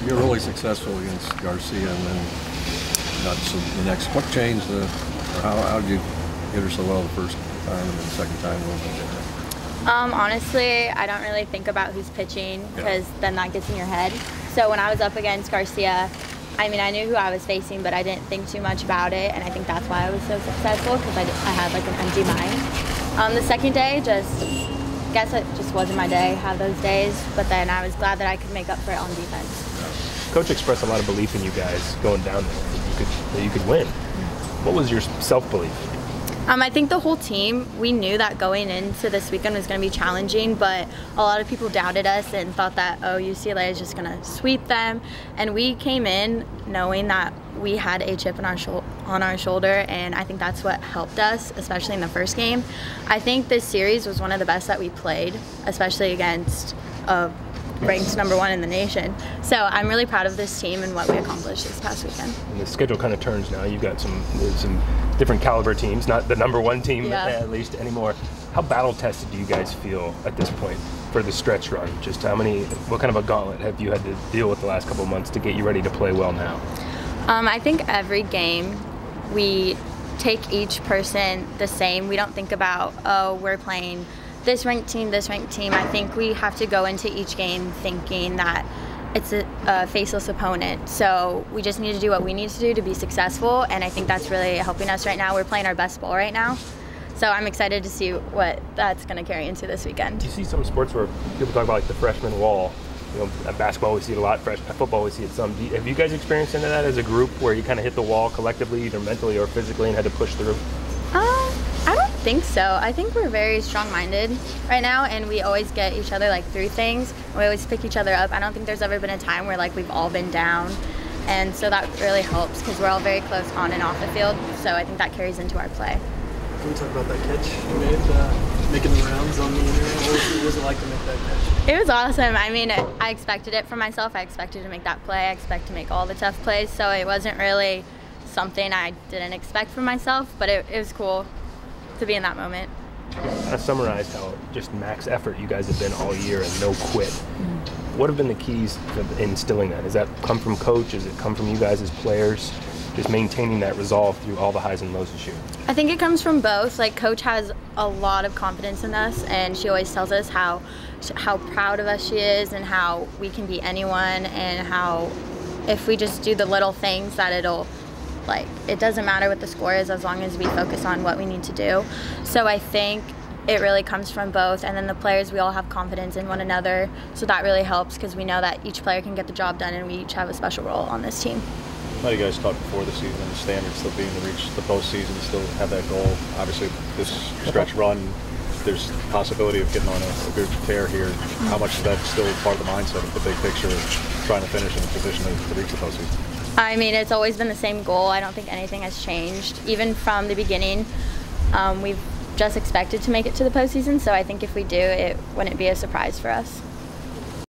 You're really successful against Garcia, and then the next. What changed? Or how did you hit her so well the first time, and then the second time a little bit different? Honestly, I don't really think about who's pitching because then that gets in your head. So when I was up against Garcia, I mean, I knew who I was facing, but I didn't think too much about it, and I think that's why I was so successful, because I had like an empty mind. The second day, guess it just wasn't my day, have those days, but then I was glad that I could make up for it on defense. Coach expressed a lot of belief in you guys going down there, that you could win. What was your self-belief? I think the whole team, we knew that going into this weekend was going to be challenging, but a lot of people doubted us and thought that, oh, UCLA is just going to sweep them. And we came in knowing that we had a chip on our shoulder, and I think that's what helped us, especially in the first game. I think this series was one of the best that we played, especially against ranked #1 in the nation. So I'm really proud of this team and what we accomplished this past weekend. And the schedule kind of turns now. You've got some different caliber teams, not the #1 team at least anymore. How battle tested do you guys feel at this point for the stretch run? Just what kind of a gauntlet have you had to deal with the last couple of months to get you ready to play well now? I think every game we take each person the same. We don't think about, oh, we're playing this ranked team, this ranked team. I think we have to go into each game thinking that it's a faceless opponent. So we just need to do what we need to do to be successful, and I think that's really helping us right now. We're playing our best ball right now. So I'm excited to see what that's going to carry into this weekend. You see some sports where people talk about like the freshman wall. You know, at basketball we see it a lot, at football we see it some. Have you guys experienced any of that as a group where you kind of hit the wall collectively, either mentally or physically, and had to push through? I don't think so. I think we're very strong-minded right now, and we always get each other like through things. We always pick each other up. I don't think there's ever been a time where like we've all been down, and so that really helps because we're all very close on and off the field. So I think that carries into our play. Can we talk about that catch you made, making the rounds on the internet? What was it like to make that catch? It was awesome. I mean, I expected it from myself. I expected to make that play. I expect to make all the tough plays. So it wasn't really something I didn't expect from myself, but it was cool to be in that moment. I summarized how just max effort you guys have been all year and no quit. What have been the keys to instilling that? Does that come from coach? Does it come from you guys as players? Just maintaining that resolve through all the highs and lows this year? I think it comes from both. Like, coach has a lot of confidence in us, and she always tells us how proud of us she is and how we can beat anyone, and how if we just do the little things that it doesn't matter what the score is as long as we focus on what we need to do. So I think it really comes from both, and then the players, we all have confidence in one another, so that really helps because we know that each player can get the job done and we each have a special role on this team. I know you guys talked before the season and the standards still being to reach the postseason, still have that goal. Obviously, this stretch run, there's a possibility of getting on a good tear here. How much is that still part of the mindset of the big picture of trying to finish in a position to reach the postseason? I mean, it's always been the same goal. I don't think anything has changed. Even from the beginning, we've just expected to make it to the postseason, so I think if we do, it wouldn't be a surprise for us.